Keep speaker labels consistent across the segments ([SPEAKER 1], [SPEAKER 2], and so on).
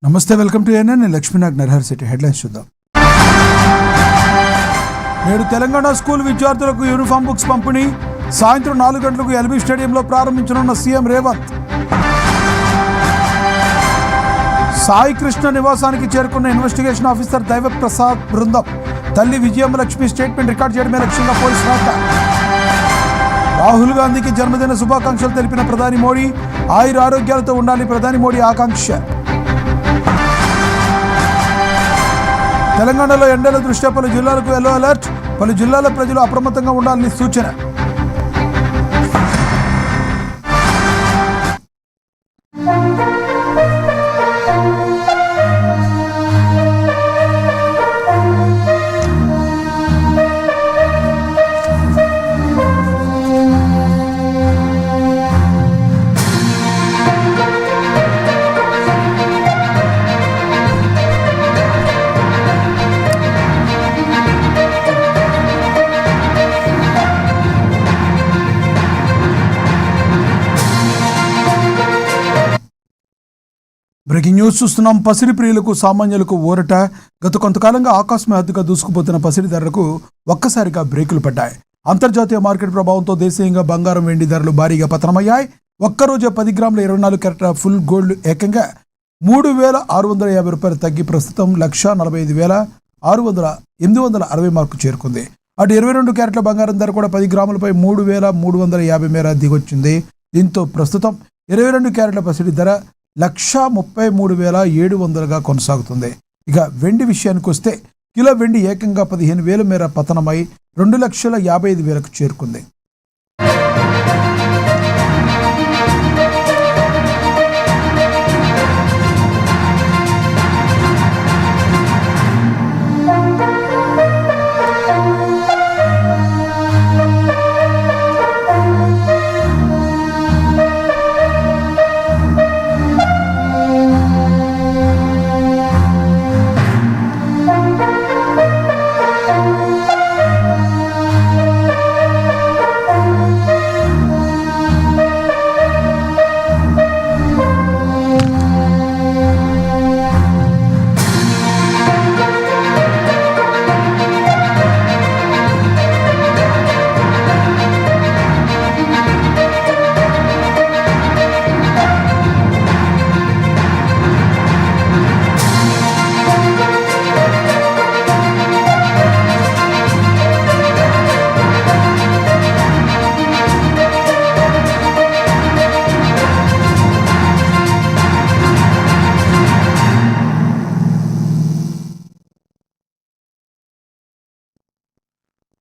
[SPEAKER 1] నమస్తే, welcome to ANN. నేను Lakshminag Narahar city headlines చూద్దాం. నేడు తెలంగాణ స్కూల్ విద్యార్థులకు యూనిఫామ్ బుక్స్ పంపిణీ సాయంత్రం 4 గంటలకు ఎల్బీ స్టేడియంలో ప్రారంభించనున్న సీఎం రేవంత్. సాయి కృష్ణ నివాసానికి చేరుకున్న ఇన్వెస్టిగేషన్ ఆఫీసర్ దైవ ప్రసాద్ బృందం. తల్లి విజయలక్ష్మి స్టేట్మెంట్ రికార్డ్ చేయడమే లక్ష్యంగా పోలీసు రాక. రాహుల్ గాంధీకి జన్మదిన శుభాకాంక్షలు తెలిపిన ప్రధాని మోడీ. ఆయుర ఆరోగ్యాలతో ఉండాలి ప్రధాని మోడీ ఆకాంక్ష. తెలంగాణలో ఎండల దృష్ట్యా పలు జిల్లాలకు ఎల్లో అలర్ట్. పలు జిల్లాల ప్రజలు అప్రమత్తంగా ఉండాలని సూచన. బ్రేకింగ్ న్యూస్ చూస్తున్నాం. పసిడి ప్రియులకు సామాన్యులకు ఊరట. గత కొంతకాలంగా ఆకాశమాత్తుగా దూసుకుపోతున్న పసిడి ధరలకు ఒక్కసారిగా బ్రేకులు పడ్డాయి. అంతర్జాతీయ మార్కెట్ ప్రభావంతో దేశీయంగా బంగారం, వెండి ధరలు భారీగా పతనమయ్యాయి. ఒక్కరోజే 10 గ్రాముల 24 క్యారెట్ల ఫుల్ గోల్డ్ ఏకంగా 3,650 రూపాయలు తగ్గి ప్రస్తుతం 1,45,860 మార్కు చేరుకుంది. అటు 22 క్యారెట్ల బంగారం ధర కూడా 10 గ్రాములపై 3,350 మేర దిగొచ్చింది. దీంతో ప్రస్తుతం 22 క్యారెట్ల పసిడి ధర 1,33,700గా కొనసాగుతుంది. ఇక వెండి విషయానికి వస్తే కిలో వెండి ఏకంగా 15,000 మేర పతనమై 2,55,000కు చేరుకుంది.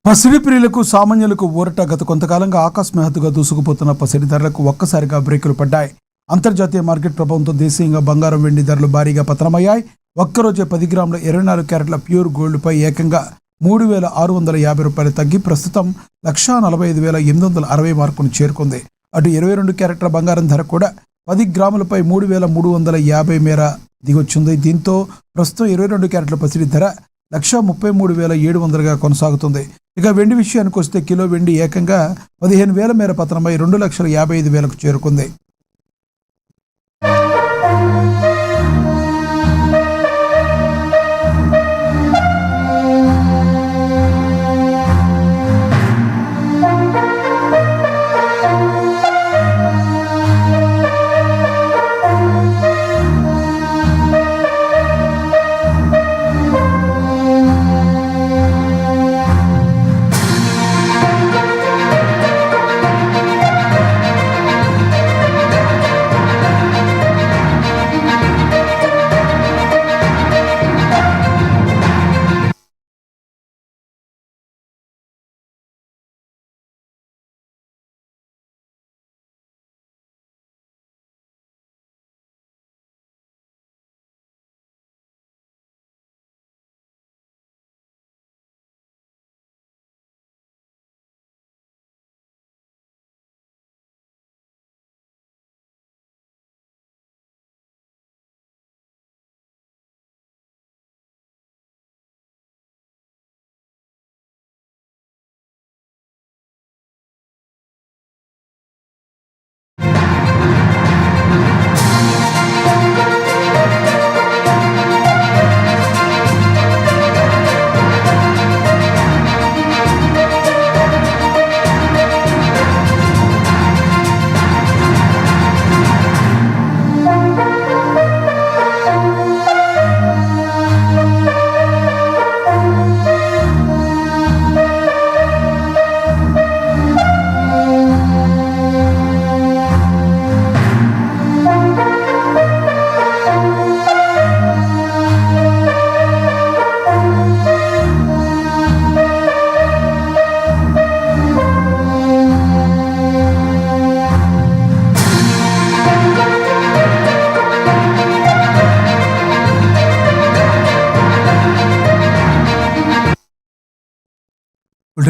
[SPEAKER 1] పసిడి ప్రియులకు సామాన్యులకు ఊరట. గత కొంతకాలంగా ఆకస్మాత్తుగా దూసుకుపోతున్న పసిడి ధరలకు ఒక్కసారిగా బ్రేకులు పడ్డాయి. అంతర్జాతీయ మార్కెట్ ప్రభావంతో దేశీయంగా బంగారం, వెండి ధరలు భారీగా పతనమయ్యాయి. ఒక్కరోజే 10 గ్రాముల 24 క్యారెట్ల ప్యూర్ గోల్డ్పై ఏకంగా 3,650 రూపాయలు తగ్గి ప్రస్తుతం 1,45,860 మార్కును చేరుకుంది. అటు 22 క్యారెట్ల బంగారం ధర కూడా 10 గ్రాములపై 3,350 మేర దిగొచ్చింది. దీంతో ప్రస్తుతం 22 క్యారెట్ల పసిడి ధర 1,33,700గా కొనసాగుతుంది. ఇక వెండి విషయానికి వస్తే కిలో వెండి ఏకంగా 15,000 మేర పతనమై 2,55,000కు చేరుకుంది.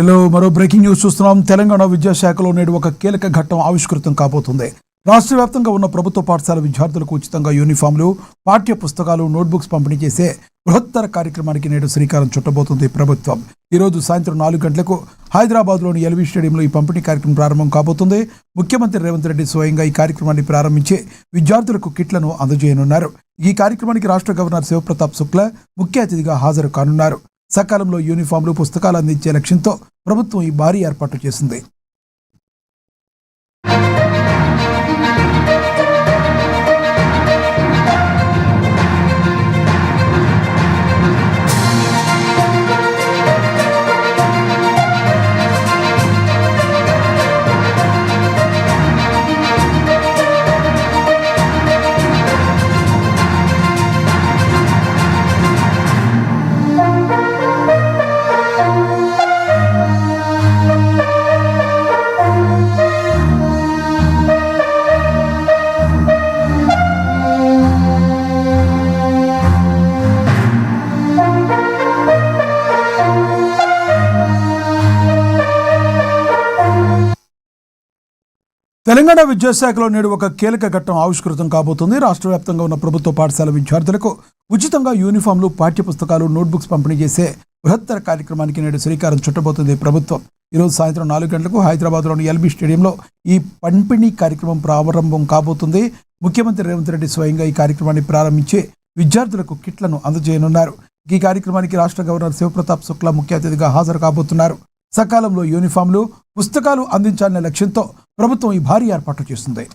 [SPEAKER 1] ఏపీలో మరో బ్రేకింగ్ న్యూస్ చూస్తున్నాం. తెలంగాణ విద్యాశాఖలో నేడు ఒక కీలక ఘట్టం ఆవిష్కృతం కాబోతుంది. రాష్ట్ర వ్యాప్తంగా ఉన్న ప్రభుత్వ పాఠశాల విద్యార్థులకు ఉచితంగా యూనిఫామ్లు, పాఠ్య పుస్తకాలు, నోట్బుక్స్ పంపిణీ చేసే బృహత్తర కార్యక్రమానికి నేడు శ్రీకారం చుట్టబోతుంది ప్రభుత్వం. ఈరోజు సాయంత్రం 4 గంటలకు హైదరాబాద్లోని ఎల్వి స్టేడియంలో ఈ పంపిణీ కార్యక్రమం ప్రారంభం కాబోతుంది. ముఖ్యమంత్రి రేవంత్ రెడ్డి స్వయంగా ఈ కార్యక్రమాన్ని ప్రారంభించి విద్యార్థులకు కిట్లను అందజేయనున్నారు. ఈ కార్యక్రమానికి రాష్ట్ర గవర్నర్ శివప్రతాప్ శుక్లా ముఖ్య అతిథిగా హాజరు కానున్నారు. సకాలంలో యూనిఫామ్లు, పుస్తకాలు అందించే లక్ష్యంతో ప్రభుత్వం ఈ భారీ ఏర్పాటు చేసింది. తెలంగాణ విద్యాశాఖలో నేడు ఒక కీలక ఘట్టం ఆవిష్కృతం కాబోతుంది. రాష్ట్ర వ్యాప్తంగా ఉన్న ప్రభుత్వ పాఠశాల విద్యార్థులకు ఉచితంగా యూనిఫామ్లు, పాఠ్య పుస్తకాలు, నోట్బుక్స్ పంపిణీ చేసే బృహత్తర కార్యక్రమానికి నేడు శ్రీకారం చుట్టబోతుంది ప్రభుత్వం. ఈరోజు సాయంత్రం 4 గంటలకు హైదరాబాద్లోని ఎల్బీ స్టేడియంలో ఈ పంపిణీ కార్యక్రమం ప్రారంభం కాబోతుంది. ముఖ్యమంత్రి రేవంత్ రెడ్డి స్వయంగా ఈ కార్యక్రమాన్ని ప్రారంభించి విద్యార్థులకు కిట్లను అందజేయనున్నారు. ఈ కార్యక్రమానికి రాష్ట్ర గవర్నర్ శివప్రతాప్ శుక్లా ముఖ్య అతిథిగా హాజరు కాబోతున్నారు. సకాలంలో యూనిఫామ్లు, పుస్తకాలు అందించాలనే లక్ష్యంతో ప్రభుత్వం ఈ భారీ ఏర్పాట్లు చేస్తుంది.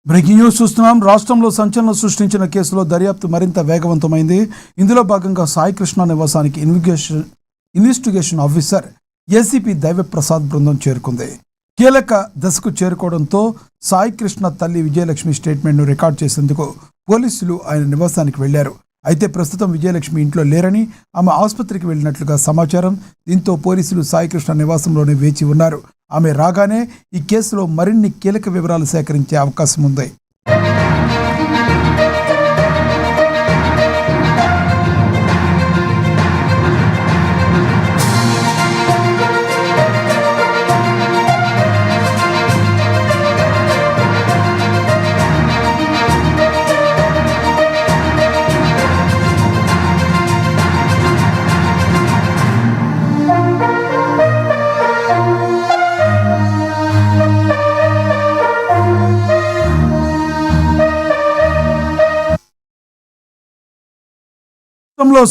[SPEAKER 1] బ్రేకింగ్ న్యూస్ చూస్తున్నాం. రాష్ట్రంలో సంచలనం సృష్టించిన కేసులో దర్యాప్తు మరింత వేగవంతమైంది. ఇందులో భాగంగా సాయి కృష్ణ నివాసానికి ఇన్వెస్టిగేషన్ ఆఫీసర్ ఏసీపీ దైవప్రసాద్ బృందం చేరుకుంది. కీలక దశకు చేరుకోవడంతో సాయి కృష్ణ తల్లి విజయలక్ష్మి స్టేట్మెంట్ను రికార్డ్ చేసేందుకు పోలీసులు ఆయన నివాసానికి వెళ్లారు. అయితే ప్రస్తుతం విజయలక్ష్మి ఇంట్లో లేరని, ఆమె ఆసుపత్రికి వెళ్లినట్లుగా సమాచారం. దీంతో పోలీసులు సాయి కృష్ణ నివాసంలోనే వేచి ఉన్నారు. ఆమె రాగానే ఈ కేసులో మరిన్ని కీలక వివరాలు సేకరించే అవకాశం ఉంది.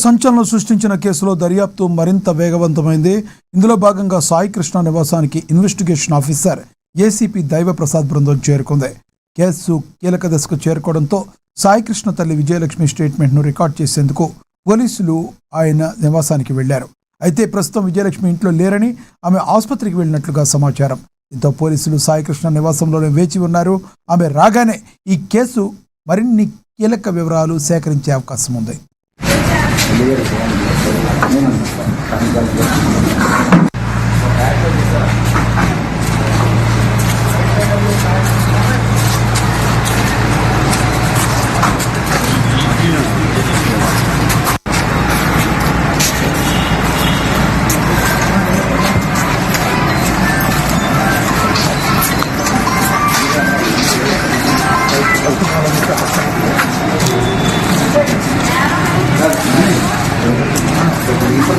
[SPEAKER 1] సంచలనం సృష్టించిన కేసులో దర్యాప్తు మరింత వేగవంతమైంది. ఇందులో భాగంగా సాయి కృష్ణ నివాసానికి ఇన్వెస్టిగేషన్ ఆఫీసర్ ఏసీపీ దైవప్రసాద్ బృందం చేరుకుంది. కేసు కీలక దశకు చేరుకోవడంతో సాయి కృష్ణ తల్లి విజయలక్ష్మి స్టేట్మెంట్ను రికార్డ్ చేసేందుకు పోలీసులు ఆయన నివాసానికి వెళ్లారు. అయితే ప్రస్తుతం విజయలక్ష్మి ఇంట్లో లేరని, ఆమె ఆసుపత్రికి వెళ్లినట్లుగా సమాచారం. దీంతో పోలీసులు సాయి కృష్ణ నివాసంలోనే వేచి ఉన్నారు. ఆమె రాగానే ఈ కేసు మరిన్ని కీలక వివరాలు సేకరించే అవకాశం ఉంది.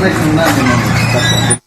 [SPEAKER 2] ఇన్ఫర్మేషన్ ఉందా నేను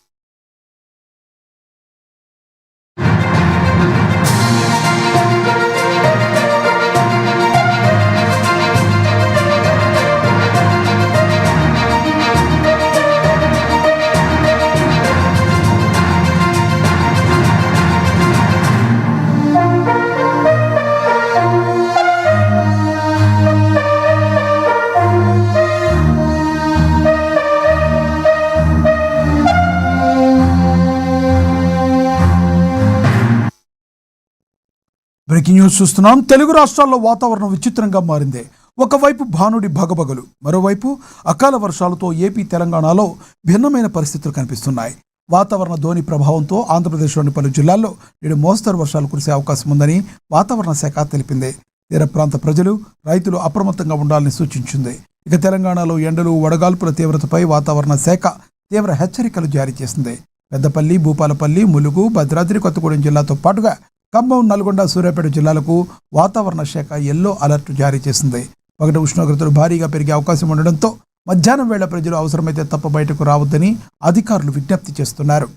[SPEAKER 1] బ్రేకింగ్ న్యూస్ చూస్తున్నాం. తెలుగు రాష్ట్రాల్లో వాతావరణం విచిత్రంగా మారింది. ఒకవైపు భానుడి భగభగలు, మరోవైపు అకాల వర్షాలతో ఏపీ తెలంగాణలో భిన్నమైన పరిస్థితులు కనిపిస్తున్నాయి. వాతావరణ ధోని ప్రభావంతో ఆంధ్రప్రదేశ్లోని పలు జిల్లాల్లో నేడు మోస్తరు వర్షాలు కురిసే అవకాశం ఉందని వాతావరణ శాఖ తెలిపింది. తీర ప్రాంత ప్రజలు, రైతులు అప్రమత్తంగా ఉండాలని సూచించింది. ఇక తెలంగాణలో ఎండలు, వడగాల్పుల తీవ్రతపై వాతావరణ శాఖ తీవ్ర హెచ్చరికలు జారీ చేసింది. పెద్దపల్లి, భూపాలపల్లి, ములుగు, భద్రాద్రి కొత్తగూడెం జిల్లాతో పాటుగా ఖమ్మం, నల్గొండ, సూర్యాపేట జిల్లాలకు వాతావరణ శాఖ ఎల్లో అలర్ట్ జారీ చేసింది. పగటి ఉష్ణోగ్రతలు భారీగా పెరిగే అవకాశం ఉండడంతో మధ్యాహ్నం వేళ ప్రజలు అవసరమైతే తప్ప బయటకు రావద్దని అధికారులు విజ్ఞప్తి చేస్తున్నారు.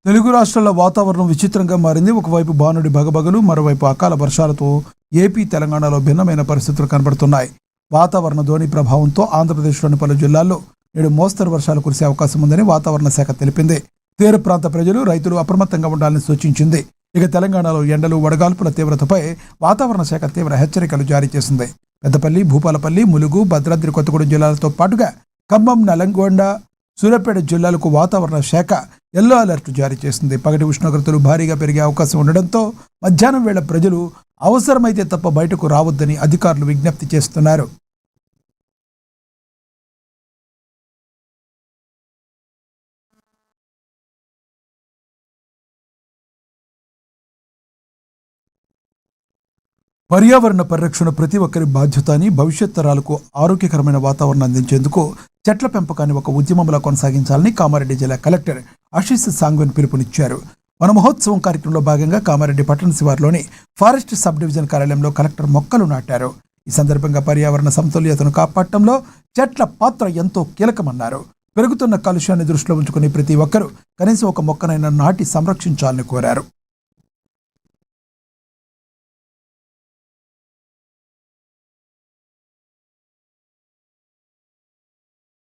[SPEAKER 1] తెలుగు రాష్ట్రాల వాతావరణం విచిత్రంగా మారింది. ఒకవైపు భానుడి భగభగలు, మరోవైపు అకాల వర్షాలతో ఏపీ తెలంగాణలో భిన్నమైన పరిస్థితులు కనబడుతున్నాయి. వాతావరణ ధోని ప్రభావంతో ఆంధ్రప్రదేశ్లోని పలు జిల్లాల్లో నేడు మోస్తరు వర్షాలు కురిసే అవకాశం ఉందని వాతావరణ శాఖ తెలిపింది. తీర ప్రాంత ప్రజలు, రైతులు అప్రమత్తంగా ఉండాలని సూచించింది. ఇక తెలంగాణలో ఎండలు, వడగాల్పుల తీవ్రతపై వాతావరణ శాఖ తీవ్ర హెచ్చరికలు జారీ చేసింది. పెద్దపల్లి, భూపాలపల్లి, ములుగు, భద్రాద్రి కొత్తగూడెం జిల్లాలతో పాటుగా ఖమ్మం, నల్గొండ, సూర్యాపేట జిల్లాలకు వాతావరణ శాఖ ఎల్లో అలర్ట్ జారీ చేసింది. పగటి ఉష్ణోగ్రతలు భారీగా పెరిగే అవకాశం ఉండడంతో మధ్యాహ్నం వేళ ప్రజలు అవసరమైతే తప్ప బయటకు రావద్దని అధికారులు విజ్ఞప్తి చేస్తున్నారు. పర్యావరణ పరిరక్షణ ప్రతి ఒక్కరి బాధ్యత అని, భవిష్యత్ తరాలకు ఆరోగ్యకరమైన వాతావరణం అందించేందుకు చెట్ల పెంపకాన్ని ఒక ఉద్యమంలా కొనసాగించాలని కామారెడ్డి జిల్లా కలెక్టర్ ఆశీస్ సాంగ్వన్ పిలుపునిచ్చారు. వన మహోత్సవం కార్యక్రమంలో భాగంగా కామారెడ్డి పట్టణ శివార్లోని ఫారెస్ట్ సబ్ డివిజన్ కార్యాలయంలో కలెక్టర్ మొక్కలు నాటారు. ఈ సందర్భంగా పర్యావరణ సమతుల్యతను కాపాడటంలో చెట్ల పాత్ర ఎంతో కీలకమన్నారు. పెరుగుతున్న కాలుష్యాన్ని దృష్టిలో ఉంచుకుని ప్రతి ఒక్కరూ కనీసం ఒక మొక్కనైనా నాటి సంరక్షించాలని కోరారు.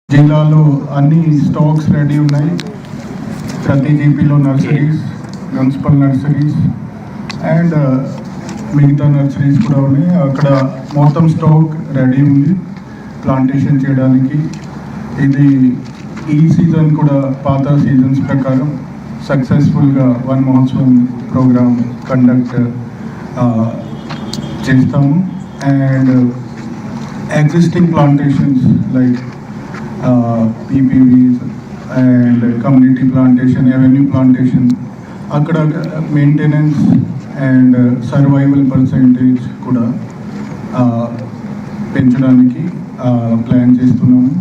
[SPEAKER 3] జిల్లాలో అన్ని స్టాక్స్ రెడీ ఉన్నాయి. ప్రతి జీపీలో నర్సరీస్, మున్సిపల్ నర్సరీస్ అండ్ మిగతా నర్సరీస్ కూడా ఉన్నాయి. అక్కడ మొత్తం స్టాక్ రెడీ ఉంది ప్లాంటేషన్ చేయడానికి. ఇది ఈ సీజన్ కూడా పాత సీజన్స్ ప్రకారం సక్సెస్ఫుల్గా వన్ మహోత్సవం ప్రోగ్రామ్ కండక్ట్ చేస్తాము. And existing plantations like PPVs and community plantation, avenue plantation, అక్కడ మెయింటెనెన్స్ అండ్ సర్వైవల్ పర్సెంటేజ్ కూడా పెంచడానికి ప్లాన్ చేస్తున్నాము.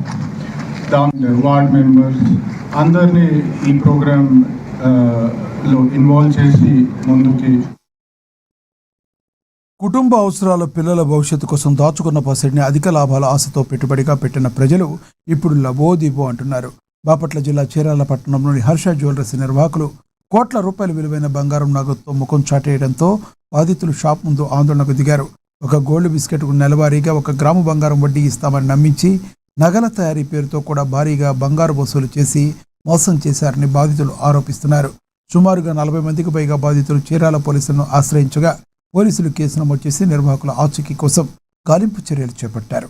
[SPEAKER 3] దాని వార్డ్ మెంబర్స్ అందరినీ ఈ ప్రోగ్రాంలో ఇన్వాల్వ్ చేసి ముందుకి.
[SPEAKER 1] కుటుంబ అవసరాల, పిల్లల భవిష్యత్తు కోసం దాచుకున్న పసిడిని అధిక లాభాల ఆశతో పెట్టుబడిగా పెట్టిన ప్రజలు ఇప్పుడు లబోదిబో అంటున్నారు. బాపట్ల జిల్లా చీరాల పట్టణంలోని హర్ష జ్యువెలర్స్ నిర్వాహకులు కోట్ల రూపాయల విలువైన బంగారం నగదుతో ముఖం చాటేయడంతో బాధితులు షాప్ ముందు ఆందోళనకు దిగారు. ఒక గోల్డ్ బిస్కెట్కు నెలవారీగా 1 గ్రాము బంగారం వడ్డీ ఇస్తామని నమ్మించి నగల తయారీ పేరుతో కూడా భారీగా బంగారు వసూలు చేసి మోసం చేశారని బాధితులు ఆరోపిస్తున్నారు. సుమారుగా 40 మందికి పైగా బాధితులు చీరాల పోలీసులను ఆశ్రయించగా పోలీసులు కేసు నమోదు చేసి నిర్వాహకుల ఆచూకీ కోసం గాలింపు చర్యలు చేపట్టారు.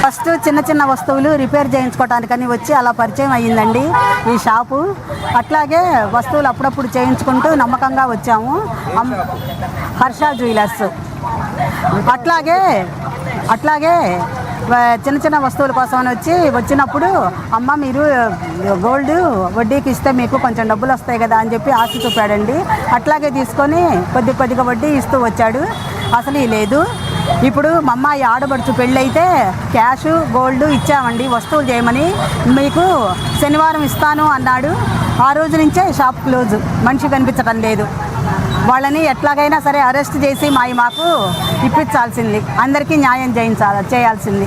[SPEAKER 4] ఫస్ట్ చిన్న వస్తువులు రిపేర్ చేయించుకోవటానికని వచ్చి అలా పరిచయం అయ్యిందండి ఈ షాపు. అట్లాగే వస్తువులు అప్పుడప్పుడు చేయించుకుంటూ నమ్మకంగా వచ్చాము. హర్ష జ్యువెలర్స్. అట్లాగే చిన్న చిన్న వస్తువుల కోసం వచ్చినప్పుడు అమ్మ మీరు గోల్డ్ వడ్డీకి ఇస్తే మీకు కొంచెం డబ్బులు వస్తాయి కదా అని చెప్పి ఆశ చూపాడండి. అట్లాగే తీసుకొని కొద్దిగా వడ్డీ ఇస్తూ వచ్చాడు. అసలు లేదు. ఇప్పుడు మా అమ్మాయి ఆడబడుచు పెళ్ళైతే క్యాష్ గోల్డ్ ఇచ్చామండి వస్తువులు చేయమని. మీకు శనివారం ఇస్తాను అన్నాడు. ఆ రోజు నుంచే షాప్ క్లోజ్, మనిషి కనిపించడం లేదు. వాళ్ళని ఎట్లాగైనా సరే అరెస్ట్ చేసి మాకు ఇప్పించాల్సింది, అందరికీ న్యాయం చేయాల్సింది.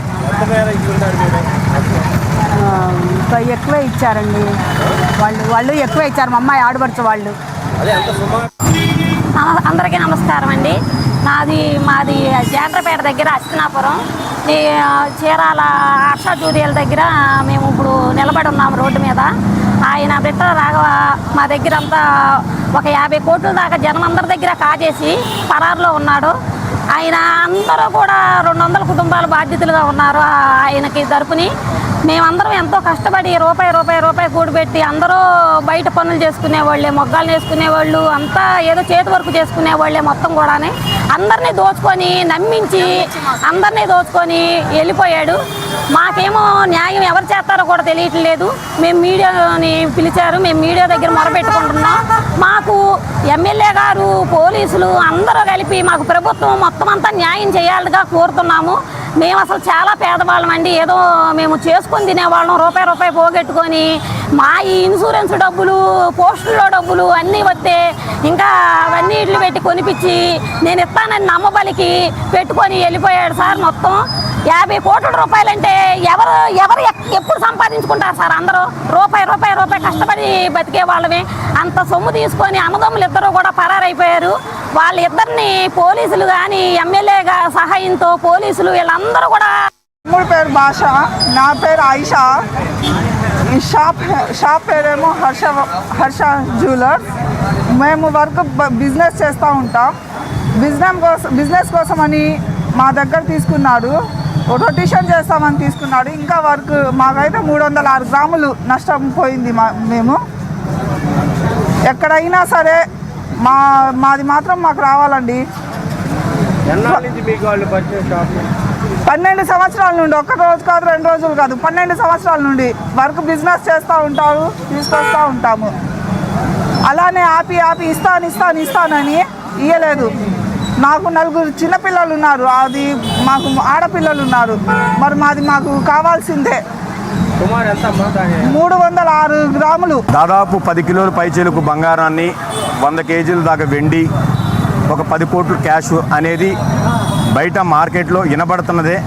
[SPEAKER 4] ఎక్కువే ఇచ్చారండి వాళ్ళు ఎక్కువ ఇచ్చారు. మా అమ్మాయి ఆడబడుచు వాళ్ళు.
[SPEAKER 5] అందరికీ నమస్కారం అండి. మాది జాండ్రపేట దగ్గర అస్తినాపురం, ఈ చీరాల ఆర్షా జూరియల దగ్గర మేము ఇప్పుడు నిలబడి ఉన్నాము రోడ్డు మీద. ఆయన బిడ్డ రాఘవ మా దగ్గర అంతా ఒక 50 కోట్ల దాకా జనమందరి దగ్గర కాజేసి పరారులో ఉన్నాడు. ఆయన అందరూ కూడా 200 కుటుంబాల బాధ్యతలుగా ఉన్నారు. ఆయనకి తరపుని మేమందరం ఎంతో కష్టపడి రూపాయి కూడిపెట్టి అందరూ బయట పనులు చేసుకునేవాళ్ళే, మొగ్గాలు వేసుకునేవాళ్ళు, అంతా ఏదో చేతి వర్క్ చేసుకునేవాళ్ళే. మొత్తం కూడానే అందరినీ దోచుకొని నమ్మించి అందరినీ దోచుకొని వెళ్ళిపోయాడు. మాకేమో న్యాయం ఎవరు చేస్తారో కూడా తెలియట్లేదు. మేము మీడియాని పిలిచారు, మేము మీడియా దగ్గర మొరపెట్టుకుంటున్నాం. మాకు ఎమ్మెల్యే గారు, పోలీసులు అందరూ కలిపి మాకు ప్రభుత్వం మొత్తం అంతా న్యాయం చేయాలిగా కోరుతున్నాము. మేము అసలు చాలా పేదవాళ్ళం అండి. ఏదో మేము చేసుకొని తినేవాళ్ళం. రూపాయి పోగొట్టుకొని మా ఈ ఇన్సూరెన్స్ డబ్బులు, పోస్టుల్లో డబ్బులు అన్నీ వస్తే ఇంకా అవన్నీ ఇట్లు పెట్టి కొనిపించి నేను ఇస్తానని నమ్మబలికి పెట్టుకొని వెళ్ళిపోయాడు సార్. మొత్తం 50 కోట్ల రూపాయలంటే ఎవరు ఎప్పుడు సంపాదించుకుంటారు సార్? అందరూ రూపాయి కష్టపడి బతికే వాళ్ళమే. అంత సొమ్ము తీసుకొని అన్నదమ్ములు ఇద్దరు కూడా పరారైపోయారు. వాళ్ళిద్దరిని పోలీసులు కానీ ఎమ్మెల్యే సహాయంతో పోలీసులు వీళ్ళందరూ కూడా.
[SPEAKER 6] తమ్ముడు పేరు భాష, నా పేరు ఆయిషా. ఈ షాప్ పేరేమో హర్ష జ్యువెలర్స్. మేము బిజినెస్ చేస్తూ ఉంటాం. బిజినెస్ కోసమని మా దగ్గర తీసుకున్నాడు. రొటేషన్ చేస్తామని తీసుకున్నాడు. ఇంకా వర్క్ మాకైతే 306 గ్రాములు నష్టం పోయింది. మేము ఎక్కడైనా సరే మాది మాత్రం మాకు రావాలండి. 12 సంవత్సరాల నుండి, ఒక్క రోజు కాదు 2 రోజులు కాదు, 12 సంవత్సరాల నుండి వర్క్ బిజినెస్ చేస్తూ ఉంటారు, తీసుకొస్తూ ఉంటాము. అలానే ఆపి ఇస్తానని ఇయ్యలేదు. నాకు 4 చిన్నపిల్లలు ఉన్నారు, అది మాకు ఆడపిల్లలు ఉన్నారు. మరి మాకు కావాల్సిందే. 306 గ్రాములు,
[SPEAKER 2] దాదాపు 10 కిలోల పైచీలకు బంగారాన్ని, 100 కేజీల దాకా వెండి, ఒక 10 కోట్లు క్యాష్ అనేది బయట మార్కెట్లో వినబడుతున్నదే.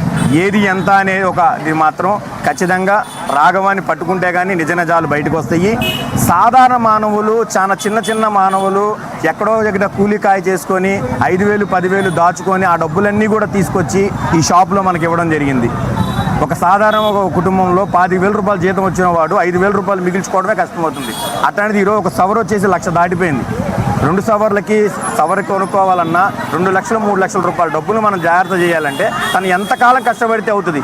[SPEAKER 2] ఏది ఎంత అనేది ఇది మాత్రం ఖచ్చితంగా రాఘవాన్ని పట్టుకుంటే కానీ నిజ నిజాలు బయటకు వస్తాయి. సాధారణ మానవులు, చాలా చిన్న మానవులు ఎక్కడో దగ్గర కూలికాయ చేసుకొని 5,000 10,000 దాచుకొని ఆ డబ్బులన్నీ కూడా తీసుకొచ్చి ఈ షాపులో మనకి ఇవ్వడం జరిగింది. ఒక సాధారణ కుటుంబంలో 25,000 రూపాయలు జీతం వచ్చిన వాడు 5,000 రూపాయలు మిగిల్చుకోవడమే కష్టమవుతుంది. అట్లాంటిది ఈరోజు ఒక సవర్ వచ్చేసి 1,00,000 దాటిపోయింది. 2 సవర్లకి కొనుక్కోవాలన్నా 2 లక్షలు 3 లక్షల రూపాయల డబ్బులు మనం జాగ్రత్త చేయాలంటే తను ఎంతకాలం కష్టపడితే అవుతుంది.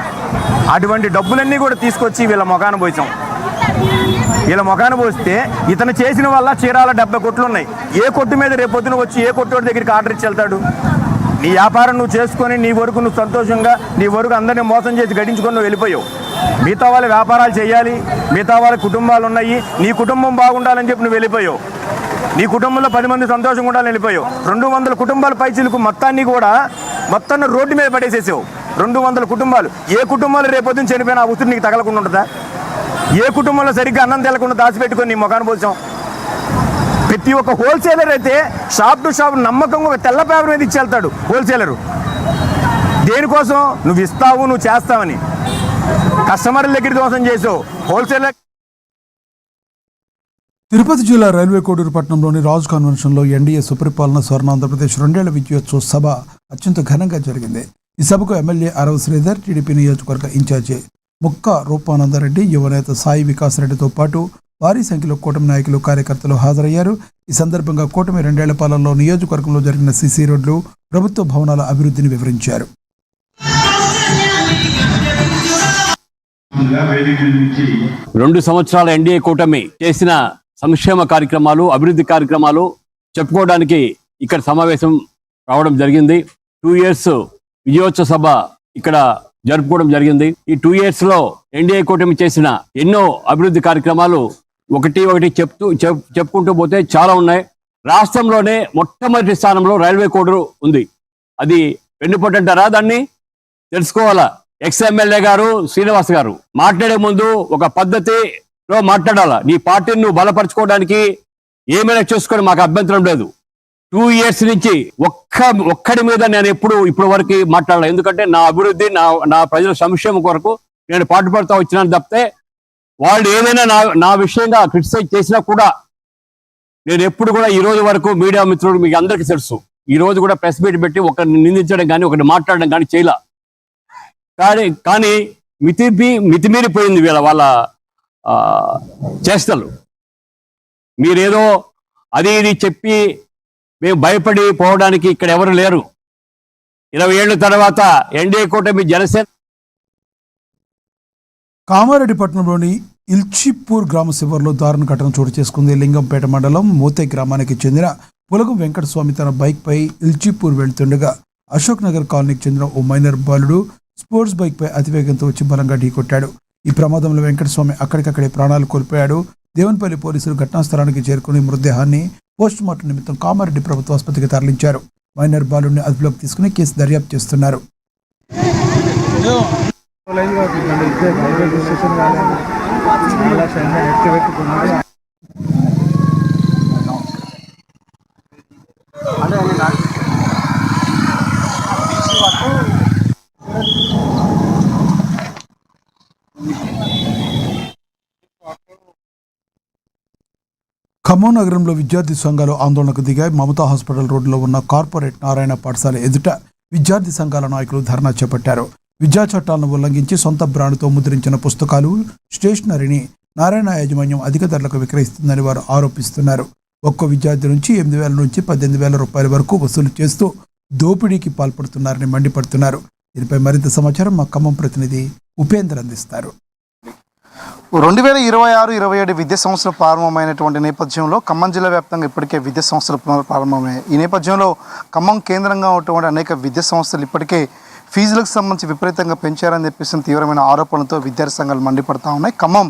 [SPEAKER 2] అటువంటి డబ్బులన్నీ కూడా తీసుకొచ్చి వీళ్ళ మొఖాన పోసాం. వీళ్ళ మొఖాన పోస్తే ఇతను చేసిన వల్ల చీరాల 70 కొట్లు ఉన్నాయి. ఏ కొట్టు మీద రేపొద్దున వచ్చి ఏ కొట్టుడి దగ్గరికి ఆర్డర్ ఇచ్చి వెళ్తాడు? నీ వ్యాపారం నువ్వు చేసుకొని నీ వరకు నువ్వు సంతోషంగా నీ వరకు అందరినీ మోసం చేసి గడించుకొని నువ్వు వెళ్ళిపోయావు. మిగతా వాళ్ళ వ్యాపారాలు చేయాలి, మిగతా వాళ్ళ కుటుంబాలు ఉన్నాయి, నీ కుటుంబం బాగుండాలని చెప్పి నువ్వు వెళ్ళిపోయావు. నీ కుటుంబంలో 10 మంది సంతోషంగా ఉండాలని వెళ్ళిపోయావు. 200 కుటుంబాల పైచీలకు మొత్తాన్ని రోడ్డు మీద పడేసేసావు. 200 కుటుంబాలు. ఏ కుటుంబాలు రేపొద్దున చనిపోయినా ఆ ఉసురు నీకు తగలకుండా ఉంటుందా? ఏ కుటుంబంలో సరిగ్గా అన్నం తెలకుండా దాచిపెట్టుకొని నీ ముఖాన్ని పోసాం. ప్రతి ఒక్క హోల్సేలర్ అయితే షాప్ టు షాప్ నమ్మకంగా ఒక తెల్ల పేపర్ మీద ఇచ్చి వెళ్తాడు హోల్సేలరు. దేనికోసం? నువ్వు ఇస్తావు, నువ్వు చేస్తావని. కస్టమర్ల దగ్గర దోషం చేసావు. హోల్సేలర్.
[SPEAKER 1] తిరుపతి జిల్లా రైల్వే కోడూరు పట్టణంలోని రాజ్ కన్వెన్షన్లో ఎన్డీఏ సుపరిపాలన స్వర్ణ ఆంధ్రప్రదేశ్ 2 ఏళ్ల విజయోత్సవ సభ అత్యంత ఘనంగా జరిగింది. ఈ సభకు ఎమ్మెల్యే అరవ శ్రీధర్, టీడీపీ నియోజకవర్గ ఇన్ఛార్జి ముక్క రూపానందరెడ్డి, యువనేత సాయి వికాస్ రెడ్డితో పాటు భారీ సంఖ్యలో కూటమి నాయకులు, కార్యకర్తలు హాజరయ్యారు. ఈ సందర్భంగా కూటమి 2 ఏళ్ల పాలనలో నియోజకవర్గంలో జరిగిన సీసీ రోడ్లు, ప్రభుత్వ భవనాల అభివృద్ధిని వివరించారు.
[SPEAKER 7] 2 సంవత్సరాల ఎన్డీఏ కూటమి చేసిన సంక్షేమ కార్యక్రమాలు, అభివృద్ధి కార్యక్రమాలు చెప్పుకోవడానికి ఇక్కడ సమావేశం రావడం జరిగింది. 2 ఇయర్స్ విజయోత్సవ సభ ఇక్కడ జరుపుకోవడం జరిగింది. ఈ 2 years లో ఎన్డీఏ కూటమి చేసిన ఎన్నో అభివృద్ధి కార్యక్రమాలు ఒకటి చెప్పుకుంటూ పోతే చాలా ఉన్నాయి. రాష్ట్రంలోనే మొట్టమొదటి స్థానంలో రైల్వే కోడరు ఉంది. అది వెన్నుపోటు అంటారా? దాన్ని తెలుసుకోవాలా. ఎమ్మెల్యే గారు శ్రీనివాస్ గారు మాట్లాడే ముందు ఒక పద్ధతిలో మాట్లాడాలా. నీ పార్టీని నువ్వు బలపరచుకోవడానికి ఏమైనా చేసుకొని మాకు అభ్యంతరం లేదు. 2 years నుంచి ఒక్కడి మీద నేను ఇప్పుడు వరకు మాట్లాడాలి. ఎందుకంటే నా అభివృద్ధి, నా ప్రజల సంక్షేమం కొరకు నేను పాటుపడుతూ వచ్చినాను తప్పితే వాళ్ళు ఏదైనా నా విషయంగా క్రిటిసైజ్ చేసినా కూడా నేను ఎప్పుడు కూడా ఈ రోజు వరకు మీడియా మిత్రులు మీకు అందరికీ తెలుసు, ఈ రోజు కూడా ప్రెస్ మీట్ పెట్టి ఒకరిని నిందించడం కానీ ఒకరిని మాట్లాడడం కానీ చేయలే. కానీ మితిమీరిపోయింది వాళ్ళ చేష్టలు. మీరేదో అది ఇది చెప్పి మేము భయపడి పోవడానికి ఇక్కడ ఎవరు లేరు. 20 ఏళ్ల తర్వాత ఎన్డీఏ కూటమి జనసేన.
[SPEAKER 1] కామారెడ్డి పట్టణంలోని ఇల్చిపూర్ గ్రామ శివారులో దారుణ ఘటన చోటు చేసుకుంది. లింగంపేట మండలం మోతే గ్రామానికి చెందిన పులగం వెంకటస్వామి తన బైక్పై ఇల్చిపూర్ వెళ్తుండగా అశోక్ నగర్ కాలనీకి చెందిన ఓ మైనర్ బాలుడు స్పోర్ట్స్ బైక్పై అతివేగంతో వచ్చి బలంగా ఢీకొట్టాడు. ఈ ప్రమాదంలో వెంకటస్వామి అక్కడికక్కడే ప్రాణాలు కోల్పోయాడు. దేవునిపల్లి పోలీసులు ఘటనా స్థలానికి చేరుకుని మృతదేహాన్ని పోస్టుమార్టం నిమిత్తం కామారెడ్డి ప్రభుత్వ ఆసుపత్రికి తరలించారు. మైనర్ బాలుడిని అదుపులోకి తీసుకుని కేసు దర్యాప్తు చేస్తున్నారు. ఖమ్మం నగరంలో విద్యార్థి సంఘాలు ఆందోళనకు దిగాయి. మమతా హాస్పిటల్ రోడ్లో ఉన్న కార్పొరేట్ నారాయణ పాఠశాల ఎదుట విద్యార్థి సంఘాల నాయకులు ధర్నా చేపట్టారు. విద్యా చట్టాలను ఉల్లంఘించి సొంత బ్రాండ్తో ముద్రించిన పుస్తకాలు, స్టేషనరీని నారాయణ యాజమాన్యం అధిక ధరలకు విక్రయిస్తుందని వారు ఆరోపిస్తున్నారు. ఒక్కో విద్యార్థి నుంచి 8,000 నుంచి 18,000 రూపాయల వరకు వసూలు చేస్తూ దోపిడీకి పాల్పడుతున్నారని మండిపడుతున్నారు. దీనిపై మరింత సమాచారం మా ఖమ్మం ప్రతినిధి ఉపేంద్ర అందిస్తారు.
[SPEAKER 8] 2026-27 విద్యా సంవత్సరం ప్రారంభమైనటువంటి నేపథ్యంలో ఖమ్మం జిల్లా వ్యాప్తంగా ఇప్పటికే విద్యా సంస్థలు ప్రారంభమయ్యాయి. ఈ నేపథ్యంలో ఖమ్మం కేంద్రంగా ఉన్నటువంటి అనేక విద్యా సంస్థలు ఇప్పటికే ఫీజులకు సంబంధించి విపరీతంగా పెంచారని చెప్పేసి తీవ్రమైన ఆరోపణలతో విద్యార్థి సంఘాలు మండిపడతా ఉన్నాయి. ఖమ్మం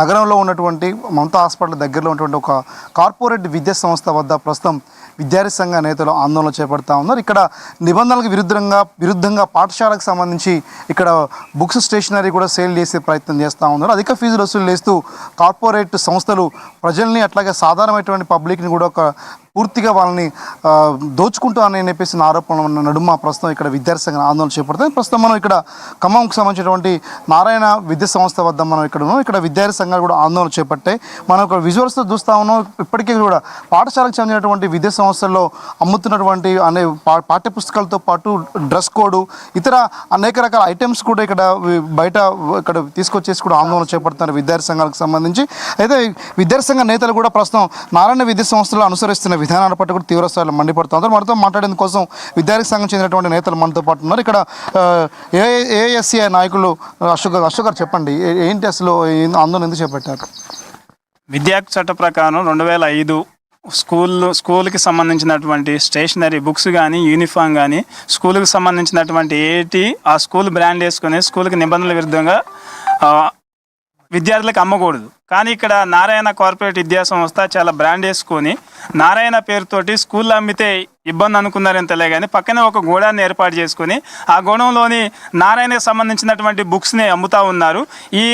[SPEAKER 8] నగరంలో ఉన్నటువంటి మమతా హాస్పిటల్ దగ్గరలో ఉన్నటువంటి ఒక కార్పొరేట్ విద్యా సంస్థ వద్ద ప్రస్తుతం విద్యార్థి సంఘ నేతలు ఆందోళన చేపడతా ఉన్నారు. ఇక్కడ నిబంధనలకు విరుద్ధంగా పాఠశాలకు సంబంధించి ఇక్కడ బుక్స్, స్టేషనరీ కూడా సేల్ చేసే ప్రయత్నం చేస్తూ ఉన్నారు. అధిక ఫీజులు వసూలు చేస్తూ కార్పొరేట్ సంస్థలు ప్రజల్ని అట్లాగే సాధారణమైనటువంటి పబ్లిక్ని కూడా ఒక పూర్తిగా వాళ్ళని దోచుకుంటూ అని చెప్పేసి ఆరోపణల నడుమ ప్రస్తుతం ఇక్కడ విద్యార్థి సంఘం ఆందోళన చేపడుతుంది. ప్రస్తుతం మనం ఇక్కడ ఖమ్మంకు సంబంధించినటువంటి నారాయణ విద్యా సంస్థ వద్ద మనం ఇక్కడ ఉన్నాం. ఇక్కడ విద్యార్థి సంఘాలు కూడా ఆందోళన చేపట్టాయి. మనం ఒక విజువల్స్తో చూస్తూ ఉన్నాం. ఇప్పటికీ కూడా పాఠశాలకు చెందినటువంటి విద్యా సంస్థల్లో అమ్ముతున్నటువంటి అనే పాఠ్య పుస్తకాలతో పాటు డ్రెస్ కోడ్, ఇతర అనేక రకాల ఐటమ్స్ కూడా ఇక్కడ బయట ఇక్కడ తీసుకొచ్చేసి కూడా ఆందోళన చేపడుతున్నారు విద్యార్థి సంఘాలకు సంబంధించి. అయితే విద్యార్థి సంఘ నేతలు కూడా ప్రస్తుతం నారాయణ విద్యా సంస్థలో అనుసరిస్తున్న విధానాల పట్ల కూడా తీవ్ర స్థాయిలో మండిపడుతున్నారు. మనతో మాట్లాడేందుకు కోసం విద్యార్థి సంఘం చెందినటువంటి నేతలు మనతో పాటు ఉన్నారు. ఇక్కడ ఏఎస్సీఐ నాయకులు అశోక్ గారు, చెప్పండి, ఏంటి అసలు ఆందోళన ఎందుకు చేపట్టారు?
[SPEAKER 9] విద్యా చట్ట ప్రకారం 2005 స్కూల్కి సంబంధించినటువంటి స్టేషనరీ, బుక్స్ కానీ, యూనిఫామ్ కానీ, స్కూల్కి సంబంధించినటువంటి ఏటి ఆ స్కూల్ బ్రాండ్ వేసుకొని స్కూల్కి నిబంధనల విరుద్ధంగా విద్యార్థులకు అమ్మకూడదు. కానీ ఇక్కడ నారాయణ కార్పొరేట్ విద్యా సంస్థ చాలా బ్రాండ్ వేసుకొని నారాయణ పేరుతోటి స్కూల్లో అమ్మితే ఇబ్బంది అనుకున్నారని తెలియ, కానీ పక్కనే ఒక గోడాన్ని ఏర్పాటు చేసుకొని ఆ గోడంలోని నారాయణకి సంబంధించినటువంటి బుక్స్ని అమ్ముతూ ఉన్నారు. ఈ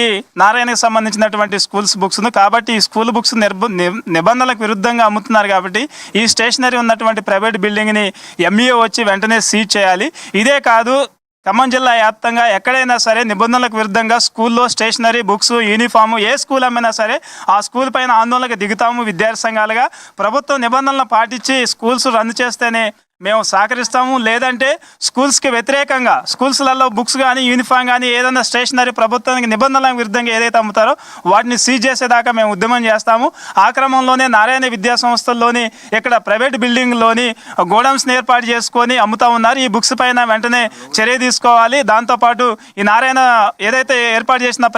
[SPEAKER 9] నారాయణకి సంబంధించినటువంటి స్కూల్స్ బుక్స్ను. కాబట్టి ఈ స్కూల్ బుక్స్ నిబంధనలకు విరుద్ధంగా అమ్ముతున్నారు. కాబట్టి ఈ స్టేషనరీ ఉన్నటువంటి ప్రైవేట్ బిల్డింగ్ని ఎంఈఓ వచ్చి వెంటనే సీజ్ చేయాలి. ఇదే కాదు, ఖమ్మం జిల్లా వ్యాప్తంగా ఎక్కడైనా సరే నిబంధనలకు విరుద్ధంగా స్కూల్లో స్టేషనరీ, బుక్స్, యూనిఫాము ఏ స్కూల్ అమ్మినా సరే ఆ స్కూల్ పైన ఆందోళనకు దిగుతాము. విద్యార్థి సంఘాలుగా ప్రభుత్వం నిబంధనలను పాటించి స్కూల్స్ రన్ చేస్తేనే మేము సహకరిస్తాము. లేదంటే స్కూల్స్కి వ్యతిరేకంగా స్కూల్స్లలో బుక్స్ కానీ, యూనిఫామ్ కానీ, ఏదైనా స్టేషనరీ ప్రభుత్వానికి నిబంధనలకు విరుద్ధంగా ఏదైతే అమ్ముతారో వాటిని సీజ్ చేసేదాకా మేము ఉద్యమం చేస్తాము. ఆ క్రమంలోనే నారాయణ విద్యా సంస్థల్లోని ఇక్కడ ప్రైవేట్ బిల్డింగ్లోని గోడౌన్స్ని ఏర్పాటు చేసుకొని అమ్ముతూ ఉన్నారు. ఈ బుక్స్ పైన వెంటనే చర్య తీసుకోవాలి. దాంతోపాటు ఈ నారాయణ ఏదైతే ఏర్పాటు చేసిన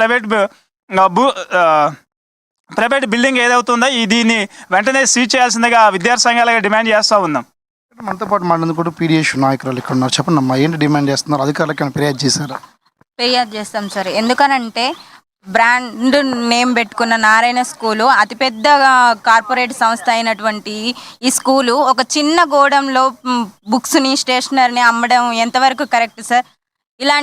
[SPEAKER 9] ప్రైవేట్ బిల్డింగ్ ఏదవుతుందో దీన్ని వెంటనే సీజ్ చేయాల్సిందిగా విద్యార్థి సంఘాలుగా డిమాండ్ చేస్తూ ఉన్నాం.
[SPEAKER 8] మనతో పాటు మాట్లాడేందుకు కూడా పీడిఎస్ నాయకురాలు ఇక్కడ ఉన్నారు. చెప్పండి అమ్మా, ఏంటి డిమాండ్ చేస్తున్నారు? అధికారులకు ఫిర్యాదు చేశారా?
[SPEAKER 10] ఫిర్యాదు చేస్తాం సార్. ఎందుకనంటే బ్రాండ్ నేమ్ పెట్టుకున్న నారాయణ స్కూలు అతిపెద్ద కార్పొరేట్ సంస్థ అయినటువంటి ఈ స్కూలు ఒక చిన్న గోడంలో బుక్స్ని స్టేషనరీని అమ్మడం ఎంతవరకు కరెక్ట్ సార్? ఇలా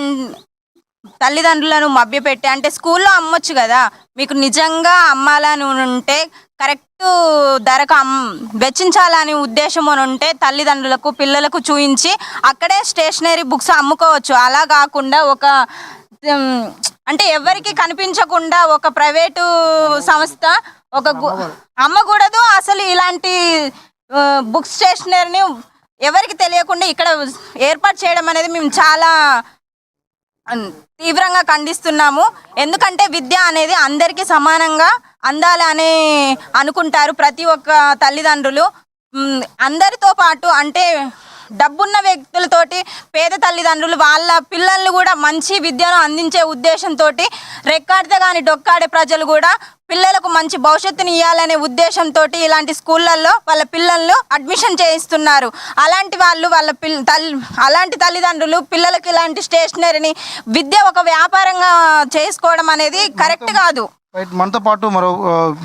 [SPEAKER 10] తల్లిదండ్రులను మభ్యపెట్టి అంటే స్కూల్లో అమ్మొచ్చు కదా, మీకు నిజంగా అమ్మాలని ఉంటే కరెక్ట్ ధరకు వెచ్చించాలని ఉద్దేశం అని ఉంటే తల్లిదండ్రులకు పిల్లలకు చూయించి అక్కడే స్టేషనరీ బుక్స్ అమ్ముకోవచ్చు. అలా కాకుండా ఒక అంటే ఎవరికి కనిపించకుండా ఒక ప్రైవేటు సంస్థ ఒక అమ్మకూడదు. అసలు ఇలాంటి బుక్ స్టేషనరీని ఎవరికి తెలియకుండా ఇక్కడ ఏర్పాటు చేయడం అనేది మేము చాలా తీవ్రంగా ఖండిస్తున్నాము. ఎందుకంటే విద్య అనేది అందరికీ సమానంగా అందాలని అనుకుంటారు ప్రతి ఒక్క తల్లిదండ్రులు. అందరితో పాటు అంటే డబ్బున్న వ్యక్తులతోటి పేద తల్లిదండ్రులు వాళ్ళ పిల్లల్ని కూడా మంచి విద్యను అందించే ఉద్దేశంతో రెక్కాడితే కానీ డొక్కాడే ప్రజలు కూడా పిల్లలకు మంచి భవిష్యత్తుని ఇవ్వాలనే ఉద్దేశంతో ఇలాంటి స్కూళ్ళల్లో వాళ్ళ పిల్లలను అడ్మిషన్ చేయిస్తున్నారు. అలాంటి వాళ్ళు వాళ్ళ అలాంటి తల్లిదండ్రులు పిల్లలకి ఇలాంటి స్టేషనరీని విద్య ఒక వ్యాపారంగా చేసుకోవడం అనేది కరెక్ట్ కాదు.
[SPEAKER 8] రైట్, మనతో పాటు మరో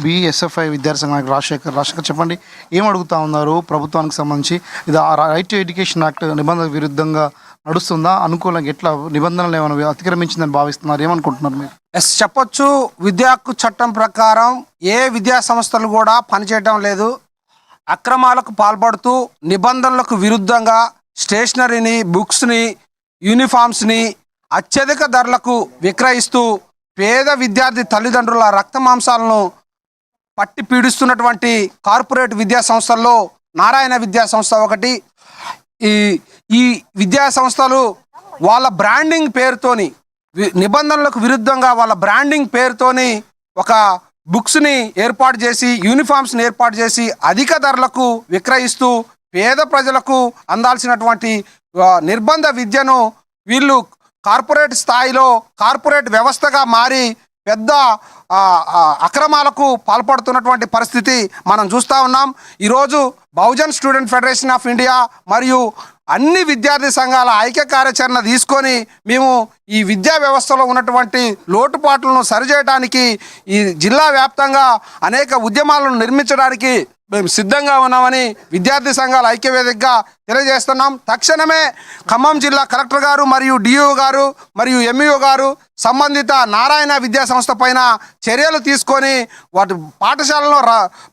[SPEAKER 8] బిఎస్ఎఫ్ఐ విద్యార్థి సంఘానికి రాజశేఖర్ చెప్పండి, ఏం అడుగుతా ఉన్నారు ప్రభుత్వానికి సంబంధించి? ఇది రైట్ టు ఎడ్యుకేషన్ యాక్ట్ నిబంధనల విరుద్ధంగా నడుస్తుందా? అనుకూలంగా ఎట్లా నిబంధనలు ఏమైనా అతిక్రమించిందని భావిస్తున్నారు? ఏమనుకుంటున్నారు మీరు?
[SPEAKER 11] ఎస్ చెప్పొచ్చు. విద్యా హక్కు చట్టం ప్రకారం ఏ విద్యా సంస్థలు కూడా పనిచేయడం లేదు. అక్రమాలకు పాల్పడుతూ నిబంధనలకు విరుద్ధంగా స్టేషనరీని, బుక్స్ని, యూనిఫామ్స్ని అత్యధిక ధరలకు విక్రయిస్తూ పేద విద్యార్థి తల్లిదండ్రుల రక్త మాంసాలను పట్టి పీడిస్తున్నటువంటి కార్పొరేట్ విద్యా సంస్థల్లో నారాయణ విద్యా సంస్థ ఒకటి. ఈ విద్యా సంస్థలు వాళ్ళ బ్రాండింగ్ పేరుతోని నిబంధనలకు విరుద్ధంగా వాళ్ళ బ్రాండింగ్ పేరుతోని ఒక బుక్స్ని ఏర్పాటు చేసి యూనిఫామ్స్ని ఏర్పాటు చేసి అధిక ధరలకు విక్రయిస్తూ పేద ప్రజలకు అందాల్సినటువంటి నిర్బంధ విద్యను వీళ్ళు కార్పొరేట్ స్థాయిలో కార్పొరేట్ వ్యవస్థగా మారి పెద్ద అక్రమాలకు పాల్పడుతున్నటువంటి పరిస్థితి మనం చూస్తూ ఉన్నాం. ఈరోజు Bahujan student federation of India మరియు అన్ని విద్యార్థి సంఘాల ఐక్య కార్యాచరణ తీసుకొని మేము ఈ విద్యా వ్యవస్థలో ఉన్నటువంటి లోటుపాట్లను సరిచేయడానికి ఈ జిల్లా వ్యాప్తంగా అనేక ఉద్యమాలను నిర్మించడానికి మేము సిద్ధంగా ఉన్నామని విద్యార్థి సంఘాల ఐక్యవేదికగా తెలియజేస్తున్నాం. తక్షణమే ఖమ్మం జిల్లా కలెక్టర్ గారు మరియు డిఓ గారు మరియు ఎంఈఓ గారు సంబంధిత నారాయణ విద్యా సంస్థ పైన చర్యలు తీసుకొని వాటి పాఠశాలలో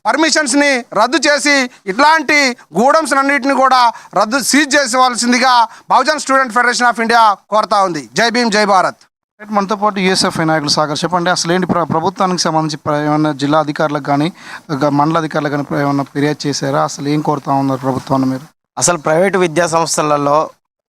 [SPEAKER 11] పర్మిషన్స్ని రద్దు చేసి ఇట్లాంటి గూడమ్స్ అన్నింటిని కూడా సీజ్ చేసేవలసిందిగా Bahujan student federation of India కోరుతా ఉంది. జై భీమ్, జై భారత్.
[SPEAKER 8] మనతో పాటు యూఎస్ఎఫ్ఐ నాయకులు సాగర్ చెప్పండి, అసలు ఏంటి ప్రభుత్వానికి సంబంధించి ఏమైనా జిల్లా అధికారులకు కానీ మండల అధికారులకు కానీ ఏమైనా ఫిర్యాదు చేశారా? అసలు ఏం కోరుతా ఉన్నారు ప్రభుత్వాన్ని మీరు?
[SPEAKER 12] అసలు ప్రైవేటు విద్యా సంస్థలలో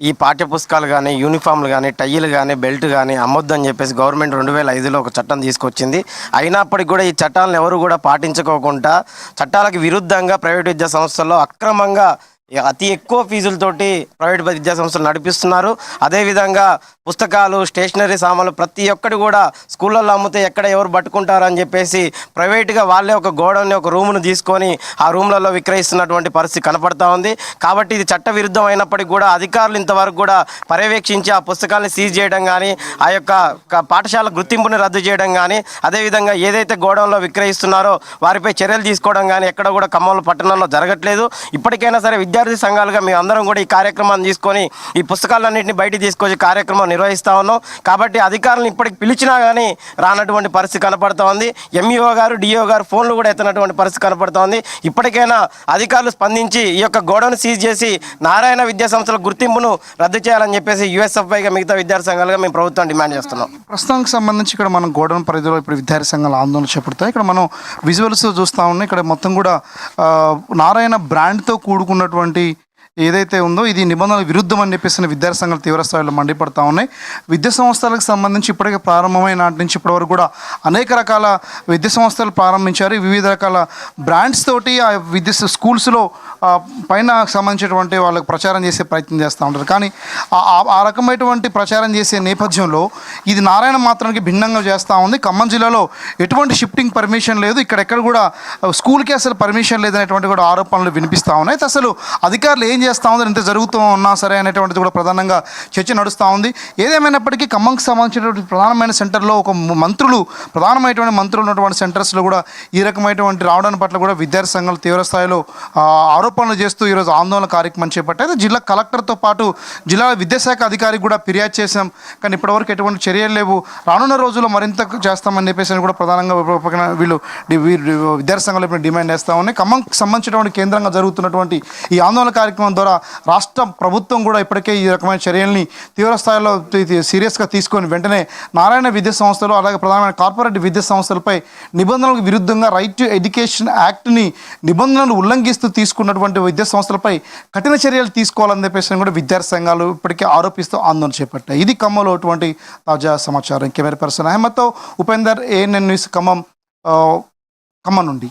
[SPEAKER 12] ఈ పాఠ్య పుస్తకాలు కానీ, యూనిఫామ్లు కానీ, టైలు కానీ, బెల్ట్ కానీ అమ్మొద్దని చెప్పేసి గవర్నమెంట్ 2005లో ఒక చట్టం తీసుకొచ్చింది. అయినప్పటికీ కూడా ఈ చట్టాలను ఎవరు కూడా పాటించుకోకుండా చట్టాలకు విరుద్ధంగా ప్రైవేటు విద్యా సంస్థల్లో అక్రమంగా అతి ఎక్కువ ఫీజులతోటి ప్రైవేట్ విద్యా సంస్థలు నడిపిస్తున్నారు. అదేవిధంగా పుస్తకాలు, స్టేషనరీ సామాన్లు ప్రతి ఒక్కటి కూడా స్కూళ్ళల్లో అమ్మితే ఎక్కడ ఎవరు పట్టుకుంటారు అని చెప్పేసి ప్రైవేట్గా వాళ్ళే ఒక గోడౌన్ని, ఒక రూమ్ను తీసుకొని ఆ రూమ్లలో విక్రయిస్తున్నటువంటి పరిస్థితి కనపడతా ఉంది. కాబట్టి ఇది చట్టవిరుద్ధం అయినప్పటికీ కూడా అధికారులు ఇంతవరకు కూడా పర్యవేక్షించి ఆ పుస్తకాలను సీజ్ చేయడం కానీ, ఆ యొక్క పాఠశాల గుర్తింపుని రద్దు చేయడం కానీ, అదేవిధంగా ఏదైతే గోడౌన్లో విక్రయిస్తున్నారో వారిపై చర్యలు తీసుకోవడం కానీ ఎక్కడ కూడా ఖమ్మం పట్టణంలో జరగట్లేదు. ఇప్పటికైనా సరే విద్యార్థి సంఘాలుగా మేము అందరం కూడా ఈ కార్యక్రమాన్ని తీసుకొని ఈ పుస్తకాలన్నింటినీ బయటికి తీసుకొచ్చి కార్యక్రమం నిర్వహిస్తూ ఉన్నాం. కాబట్టి అధికారులను ఇప్పటికి పిలిచినా కానీ రానటువంటి పరిస్థితి కనపడుతూ ఉంది. ఎంఈఓ గారు, డిఓ గారు ఫోన్లు కూడా ఎత్తనటువంటి పరిస్థితి కనపడుతూ ఉంది. ఇప్పటికైనా అధికారులు స్పందించి ఈ యొక్క గోడౌన్ సీజ్ చేసి నారాయణ విద్యా సంస్థల గుర్తింపును రద్దు చేయాలని చెప్పేసి యూఎస్ఎఫ్ఐగా మిగతా విద్యార్థి సంఘాలుగా మేము ప్రభుత్వం డిమాండ్ చేస్తున్నాం.
[SPEAKER 8] ప్రస్తుతానికి సంబంధించి ఇక్కడ మనం గోడౌన్ పరిధిలో ఇప్పుడు విద్యార్థి సంఘాలు ఆందోళన చేపడతాయి. ఇక్కడ మనం విజువల్స్ చూస్తూ ఉన్నాం. ఇక్కడ మొత్తం కూడా నారాయణ బ్రాండ్తో కూడుకున్నటువంటి ఏదైతే ఉందో ఇది నిబంధనల విరుద్ధం అని చెప్పేసి విద్యార్థి సంఘాలు తీవ్రస్థాయిలో మండిపడతా ఉన్నాయి. విద్యా సంస్థలకు సంబంధించి ఇప్పటికే ప్రారంభమైన నాటి నుంచి ఇప్పటివరకు కూడా అనేక రకాల విద్యా సంస్థలు ప్రారంభించారు. వివిధ రకాల బ్రాండ్స్ తోటి ఆ విద్యా స్కూల్స్లో పైన సంబంధించినటువంటి వాళ్ళకి ప్రచారం చేసే ప్రయత్నం చేస్తూ ఉంటారు. కానీ ఆ రకమైనటువంటి ప్రచారం చేసే నేపథ్యంలో ఇది నారాయణ మాత్రానికి భిన్నంగా చేస్తూ ఉంది. ఖమ్మం జిల్లాలో ఎటువంటి షిఫ్టింగ్ పర్మిషన్ లేదు, ఇక్కడెక్కడ కూడా స్కూల్కి అసలు పర్మిషన్ లేదనేటువంటి కూడా ఆరోపణలు వినిపిస్తూ ఉన్నాయి. అసలు అధికారులు ఏం చేస్తూ ఉంది, ఎంత జరుగుతూ ఉన్నా సరే అనేటువంటిది కూడా ప్రధానంగా చర్చ నడుస్తూ ఉంది. ఏదేమైనప్పటికీ ఖమ్మంకి సంబంధించినటువంటి ప్రధానమైన సెంటర్లో ఒక ప్రధానమైనటువంటి మంత్రులు ఉన్నటువంటి సెంటర్స్లో కూడా ఈ రకమైనటువంటి రావడానికి పట్ల కూడా విద్యార్థి సంఘాలు తీవ్ర స్థాయిలో ఆరోపణలు చేస్తూ ఈరోజు ఆందోళన కార్యక్రమం చేపట్టారు. జిల్లా కలెక్టర్తో పాటు జిల్లా విద్యాశాఖ అధికారికి కూడా ఫిర్యాదు చేశాం, కానీ ఇప్పటివరకు ఎటువంటి చర్యలు లేవు. రానున్న రోజుల్లో మరింత చేస్తామని చెప్పేసి కూడా ప్రధానంగా వీళ్ళు విద్యార్థి సంఘాలు డిమాండ్ చేస్తూ ఉన్నాయి. ఖమ్మంకి సంబంధించినటువంటి కేంద్రంగా జరుగుతున్నటువంటి ఈ ఆందోళన కార్యక్రమం ద్వారా రాష్ట్ర ప్రభుత్వం కూడా ఇప్పటికే ఈ రకమైన చర్యల్ని తీవ్ర స్థాయిలో సీరియస్గా తీసుకొని వెంటనే నారాయణ విద్యా సంస్థలు అలాగే ప్రధానమైన కార్పొరేట్ విద్యా సంస్థలపై నిబంధనలకు విరుద్ధంగా రైట్ టు ఎడ్యుకేషన్ యాక్ట్ని నిబంధనలు ఉల్లంఘిస్తూ తీసుకున్నటువంటి విద్యా సంస్థలపై కఠిన చర్యలు తీసుకోవాలని చెప్పేసి కూడా విద్యార్థి సంఘాలు ఇప్పటికే ఆరోపిస్తూ ఆందోళన చేపట్టాయి. ఇది ఖమ్మంలో అటువంటి తాజా సమాచారం. కెమెరా పర్సన్ అహ్మద్తో ఉపేందర్, ANN న్యూస్ ఖమ్మం నుండి.